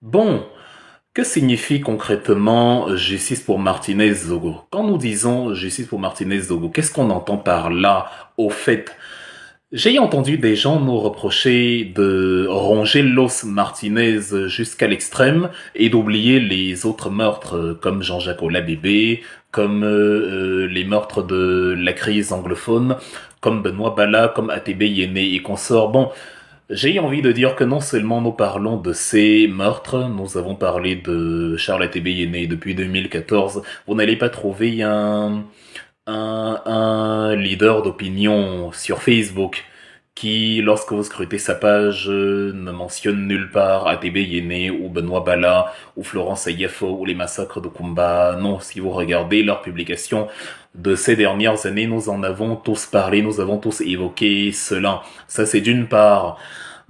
Bon, que signifie concrètement justice pour Martinez Zogo? Quand nous disons justice pour Martinez Zogo, qu'est-ce qu'on entend par là au fait? J'ai entendu des gens nous reprocher de ronger l'os Martinez jusqu'à l'extrême et d'oublier les autres meurtres comme Jean-Jacques Olabébé, comme les meurtres de la crise anglophone, comme Benoît Bala, comme ATB Yéné et consorts. Bon, j'ai envie de dire que non seulement nous parlons de ces meurtres, nous avons parlé de Charles ATB Yéné depuis 2014, vous n'allez pas trouver un leader d'opinion sur Facebook qui, lorsque vous scrutez sa page, ne mentionne nulle part ATB Yéné ou Benoît Bala ou Florence Ayefo ou les massacres de Kumba. Non, si vous regardez leurs publications de ces dernières années, nous en avons tous parlé, nous avons tous évoqué cela. Ça, c'est d'une part.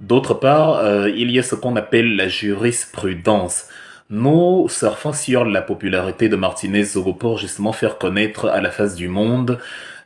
D'autre part, il y a ce qu'on appelle la jurisprudence. Nous surfons sur la popularité de Martinez Zogo pour justement faire connaître à la face du monde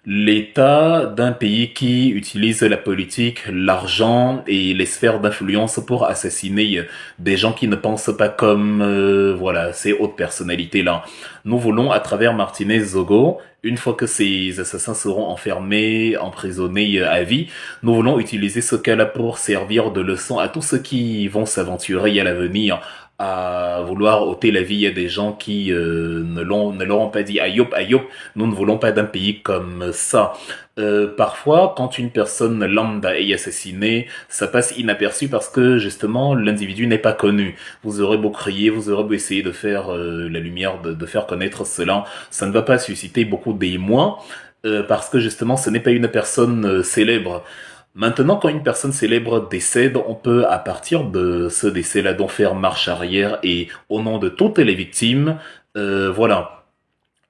l'état d'un pays qui utilise la politique, l'argent et les sphères d'influence pour assassiner des gens qui ne pensent pas comme voilà ces hautes personnalités-là. Nous voulons, à travers Martinez Zogo, une fois que ces assassins seront enfermés, emprisonnés à vie, nous voulons utiliser ce cas-là pour servir de leçon à tous ceux qui vont s'aventurer à l'avenir à vouloir ôter la vie à des gens qui ne l'auront pas dit. Aïop, aïop, nous ne voulons pas d'un pays comme ça. Parfois, quand une personne lambda est assassinée, ça passe inaperçu parce que justement l'individu n'est pas connu. Vous aurez beau crier, vous aurez beau essayer de faire la lumière, de faire connaître cela, ça ne va pas susciter beaucoup d'émoi parce que justement ce n'est pas une personne célèbre. Maintenant, quand une personne célèbre décède, on peut, à partir de ce décès-là, donc faire marche arrière et, au nom de toutes les victimes, voilà,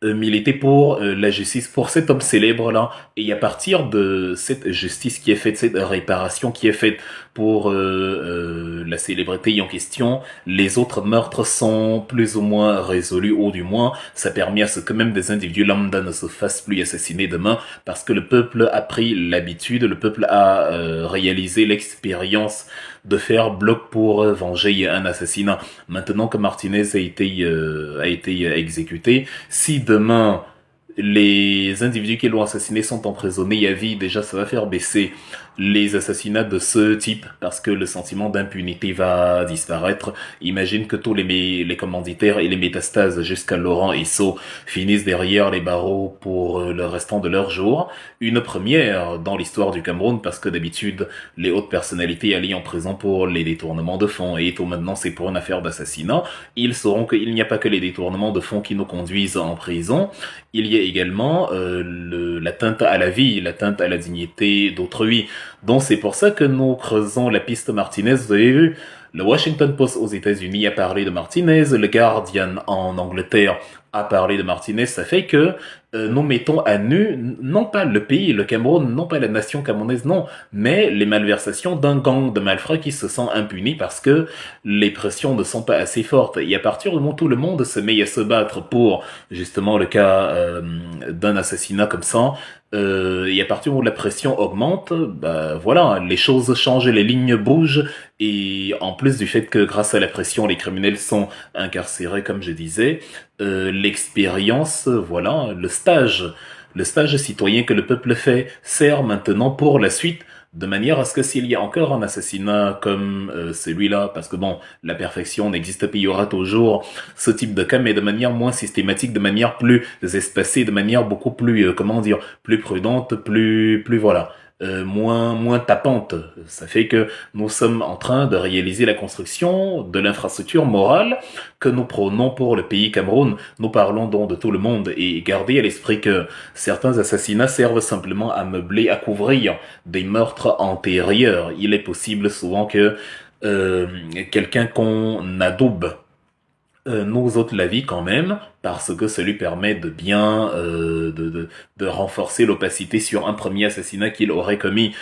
militer pour la justice pour cet homme célèbre-là. Et à partir de cette justice qui est faite, cette réparation qui est faite pour la célébrité en question, les autres meurtres sont plus ou moins résolus, ou du moins, ça permet à ce que même des individus lambda ne se fassent plus assassiner demain, parce que le peuple a pris l'habitude, le peuple a réalisé l'expérience de faire bloc pour venger un assassinat. Maintenant que Martinez a été exécuté, si demain les individus qui l'ont assassiné sont emprisonnés à vie, déjà ça va faire baisser les assassinats de ce type parce que le sentiment d'impunité va disparaître. Imagine que tous les commanditaires et les métastases jusqu'à Laurent et Sceaux finissent derrière les barreaux pour le restant de leur jour. Une première dans l'histoire du Cameroun parce que d'habitude les hautes personnalités allaient en prison pour les détournements de fonds et tout maintenant c'est pour une affaire d'assassinat. Ils sauront qu'il n'y a pas que les détournements de fonds qui nous conduisent en prison. Il y a également l'atteinte à la vie, l'atteinte à la dignité d'autrui. Donc c'est pour ça que nous creusons la piste Martinez. Vous avez vu, le Washington Post aux États-Unis a parlé de Martinez, le Guardian en Angleterre a parlé de Martinez. Ça fait que nous mettons à nu, non pas le pays, le Cameroun, non pas la nation camerounaise, non, mais les malversations d'un gang de malfrats qui se sent impuni parce que les pressions ne sont pas assez fortes. Et à partir du moment où tout le monde se met à se battre pour justement le cas d'un assassinat comme ça, et à partir où la pression augmente, bah voilà, les choses changent, les lignes bougent, et en plus du fait que grâce à la pression, les criminels sont incarcérés, comme je disais, l'expérience, voilà, le stage citoyen que le peuple fait sert maintenant pour la suite, de manière à ce que s'il y a encore un assassinat comme celui-là, parce que bon, la perfection n'existe pas, il y aura toujours ce type de cas, mais de manière moins systématique, de manière plus espacée, de manière beaucoup plus, comment dire, plus prudente, plus voilà, moins tapante. Ça fait que nous sommes en train de réaliser la construction de l'infrastructure morale que nous prônons pour le pays Cameroun. Nous parlons donc de tout le monde et gardez à l'esprit que certains assassinats servent simplement à meubler, à couvrir des meurtres antérieurs. Il est possible souvent que euh, quelqu'un qu'on adoube nous ôte la vie quand même, parce que ça lui permet de bien de renforcer l'opacité sur un premier assassinat qu'il aurait commis.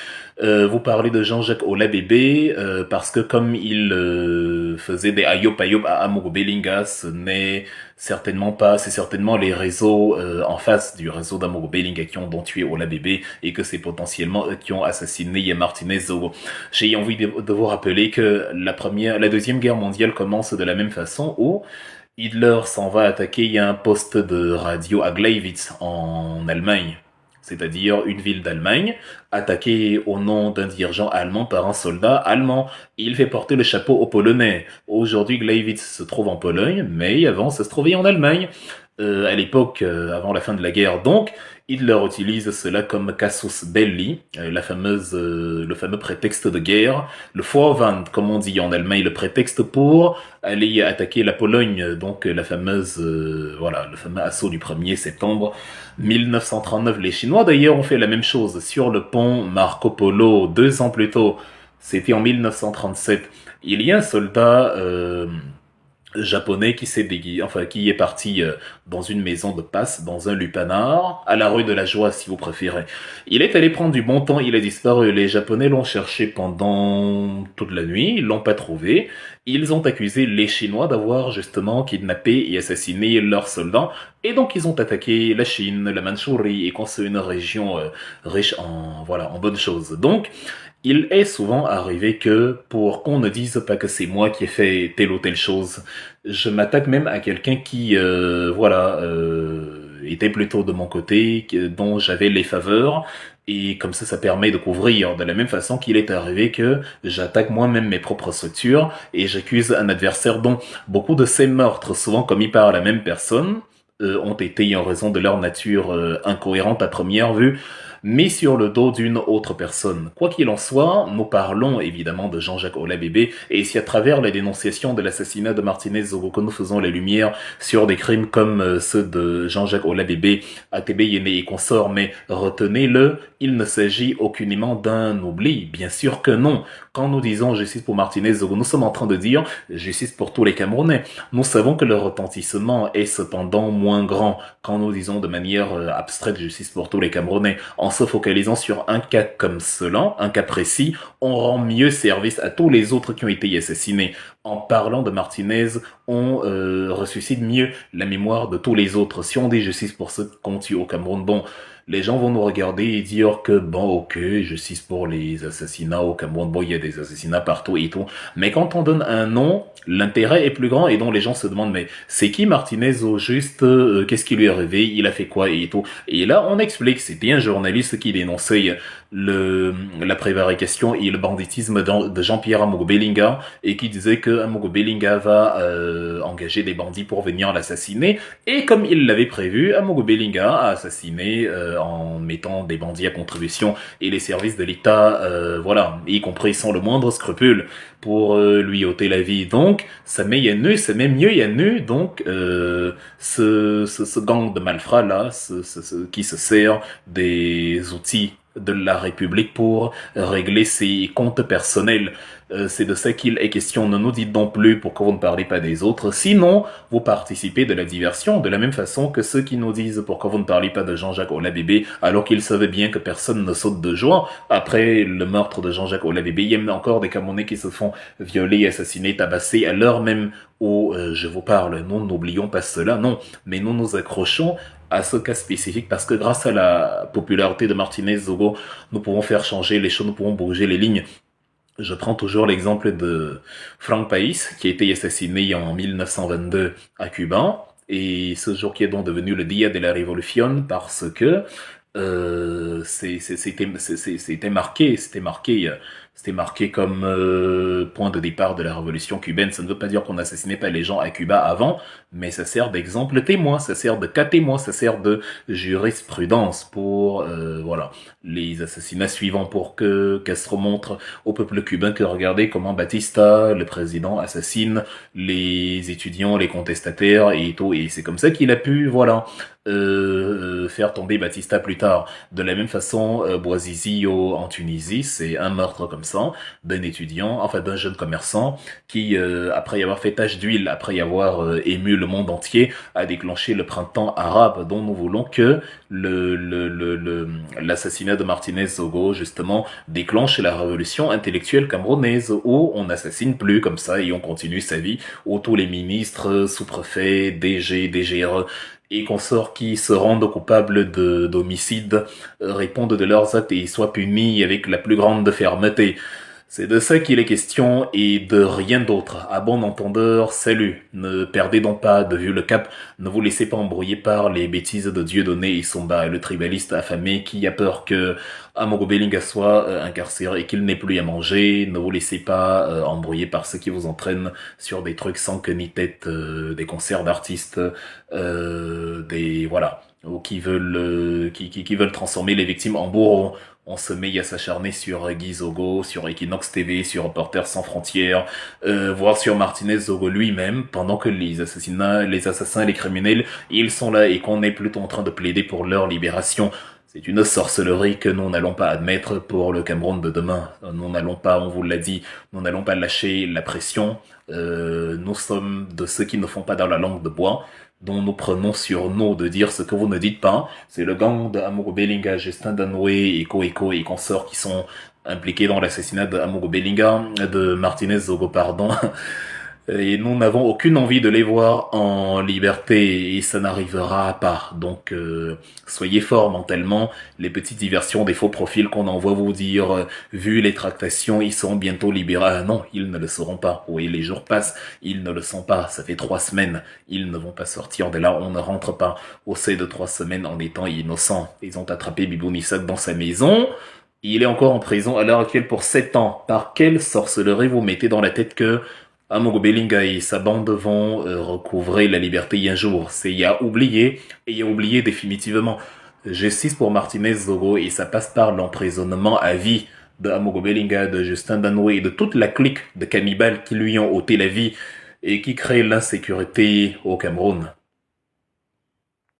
Vous parlez de Jean-Jacques Olabébé, parce que comme il faisait des ayop ayop à Amogo Belinga, c'est certainement les réseaux en face du réseau d'Amogo Belinga qui ont donc tué Ola Bébé et que c'est potentiellement eux qui ont assassiné Martinez Zogo. J'ai envie de vous rappeler que la deuxième guerre mondiale commence de la même façon où Hitler s'en va attaquer un poste de radio à Gleiwitz en Allemagne, c'est-à-dire une ville d'Allemagne, attaquée au nom d'un dirigeant allemand par un soldat allemand. Il fait porter le chapeau aux Polonais. Aujourd'hui, Gleiwitz se trouve en Pologne, mais avant, ça se trouvait en Allemagne. À l'époque, avant la fin de la guerre, donc, Hitler utilise cela comme casus belli, le fameux prétexte de guerre, le Vorwand, comme on dit en Allemagne, le prétexte pour aller attaquer la Pologne, donc le fameux assaut du 1er septembre 1939. Les Chinois d'ailleurs ont fait la même chose sur le pont Marco Polo 2 ans plus tôt. C'était en 1937. Il y a un soldat japonais qui est parti dans une maison de passe, dans un lupanar, à la rue de la Joie si vous préférez. Il est allé prendre du bon temps, il a disparu. Les Japonais l'ont cherché pendant toute la nuit, ils l'ont pas trouvé. Ils ont accusé les Chinois d'avoir justement kidnappé et assassiné leurs soldats, et donc ils ont attaqué la Chine, la Mandchourie, et quand c'est une région riche en bonnes choses. Donc il est souvent arrivé que, pour qu'on ne dise pas que c'est moi qui ai fait telle ou telle chose, je m'attaque même à quelqu'un qui, était plutôt de mon côté, dont j'avais les faveurs, et comme ça permet de couvrir. De la même façon qu'il est arrivé que j'attaque moi-même mes propres structures, et j'accuse un adversaire dont beaucoup de ces meurtres, souvent commis par la même personne, ont été en raison de leur nature incohérente à première vue, mais sur le dos d'une autre personne. Quoi qu'il en soit, nous parlons évidemment de Jean-Jacques Ola-Bébé, et si à travers la dénonciation de l'assassinat de Martinez Zogo que nous faisons la lumière sur des crimes comme ceux de Jean-Jacques Ola-Bébé, ATB Yéné et consorts, mais retenez-le, il ne s'agit aucunement d'un oubli, bien sûr que non. Quand nous disons justice pour Martinez Zogo, nous sommes en train de dire justice pour tous les Camerounais. Nous savons que le retentissement est cependant moins grand quand nous disons de manière abstraite justice pour tous les Camerounais. En se focalisant sur un cas comme cela, un cas précis, on rend mieux service à tous les autres qui ont été assassinés. En parlant de Martinez, on ressuscite mieux la mémoire de tous les autres. Si on dit justice pour ceux qu'on tue au Cameroun, bon, les gens vont nous regarder et dire que bon, ok, justice pour les assassinats au Cameroun, bon, il y a des assassinats partout et tout. Mais quand on donne un nom, l'intérêt est plus grand et donc les gens se demandent, mais c'est qui Martinez au juste, qu'est-ce qui lui est arrivé, il a fait quoi et tout. Et là, on explique, c'était un journaliste qui dénonçait la prévarication et le banditisme de Jean-Pierre Amogo Belinga et qui disait que Amogo Belinga va engager des bandits pour venir l'assassiner, et comme il l'avait prévu, Amogo Belinga a assassiné en mettant des bandits à contribution et les services de l'État, y compris sans le moindre scrupule, pour lui ôter la vie. Donc, ça met mieux Yannu, donc ce gang de malfrats là, qui se sert des outils de la République pour régler ses comptes personnels. C'est de ça qu'il est question. Ne nous dites donc plus pourquoi vous ne parlez pas des autres. Sinon, vous participez de la diversion, de la même façon que ceux qui nous disent pourquoi vous ne parlez pas de Jean-Jacques Ola-Bébé, alors qu'ils savaient bien que personne ne saute de joie. Après le meurtre de Jean-Jacques Ola-Bébé, il y a encore des Camerounais qui se font violer, assassiner, tabasser à l'heure même où je vous parle. Nous n'oublions pas cela, non. Mais nous nous accrochons à ce cas spécifique parce que grâce à la popularité de Martinez Zogo, nous pouvons faire changer les choses, nous pouvons bouger les lignes. Je prends toujours l'exemple de Frank País, qui a été assassiné en 1922 à Cuba, et ce jour qui est donc devenu le Dia de la Révolution parce que c'était marqué comme point de départ de la révolution cubaine. Ça ne veut pas dire qu'on n'assassinait pas les gens à Cuba avant, mais ça sert d'exemple témoin, ça sert de cas témoin, ça sert de jurisprudence pour les assassinats suivants, pour que Castro montre au peuple cubain que regardez comment Batista, le président, assassine les étudiants, les contestataires et tout, et c'est comme ça qu'il a pu faire tomber Batista plus tard. De la même façon, Bouazizi en Tunisie, c'est un meurtre comme ça d'un étudiant, enfin d'un jeune commerçant qui, après y avoir fait tache d'huile, après y avoir ému le monde entier, a déclenché le printemps arabe dont nous voulons que l'assassinat de Martinez Zogo, justement, déclenche la révolution intellectuelle camerounaise où on n'assassine plus comme ça et on continue sa vie, où tous les ministres, sous-préfets, DG, DGRE et consorts qui se rendent coupables d'homicide répondent de leurs actes et soient punis avec la plus grande fermeté. C'est de ça qu'il est question et de rien d'autre. À bon entendeur, salut. Ne perdez donc pas de vue le cap. Ne vous laissez pas embrouiller par les bêtises de Dieudonné et Somba, le tribaliste affamé qui a peur que Amogo Belinga soit incarcéré et qu'il n'ait plus à manger. Ne vous laissez pas embrouiller par ceux qui vous entraînent sur des trucs sans queue ni tête, des concerts d'artistes, des voilà, ou qui veulent qui veulent transformer les victimes en bourreaux. On se met à s'acharner sur Guy Zogo, sur Equinox TV, sur Reporters sans frontières, voire sur Martinez Zogo lui-même, pendant que les assassins et les criminels, ils sont là et qu'on est plutôt en train de plaider pour leur libération. C'est une sorcellerie que nous n'allons pas admettre pour le Cameroun de demain. Nous n'allons pas, on vous l'a dit, nous n'allons pas lâcher la pression. Nous sommes de ceux qui ne font pas dans la langue de bois, dont nous prenons sur nous de dire ce que vous ne dites pas. C'est le gang de Amogo Belinga, Justin Danoué, Eko Eko et consorts qui sont impliqués dans l'assassinat de Amogo Belinga, de Martinez Zogo, pardon. Et nous n'avons aucune envie de les voir en liberté et ça n'arrivera pas. Donc soyez forts mentalement. Les petites diversions des faux profils qu'on envoie vous dire, vu les tractations, ils seront bientôt libérés. Ah non, ils ne le seront pas. Oui, les jours passent, ils ne le sont pas. Ça fait 3 semaines, ils ne vont pas sortir de là. On ne rentre pas au seuil de 3 semaines en étant innocent. Ils ont attrapé Bibou Nissak dans sa maison. Il est encore en prison à l'heure actuelle pour 7 ans. Par quelle sorcellerie vous mettez dans la tête que Amogo Belinga et sa bande vont recouvrer la liberté un jour? C'est y a oublié, et y a oublié définitivement. Justice pour Martinez Zogo et ça passe par l'emprisonnement à vie de Amogo Belinga, de Justin Danoué et de toute la clique de cannibales qui lui ont ôté la vie et qui créent l'insécurité au Cameroun.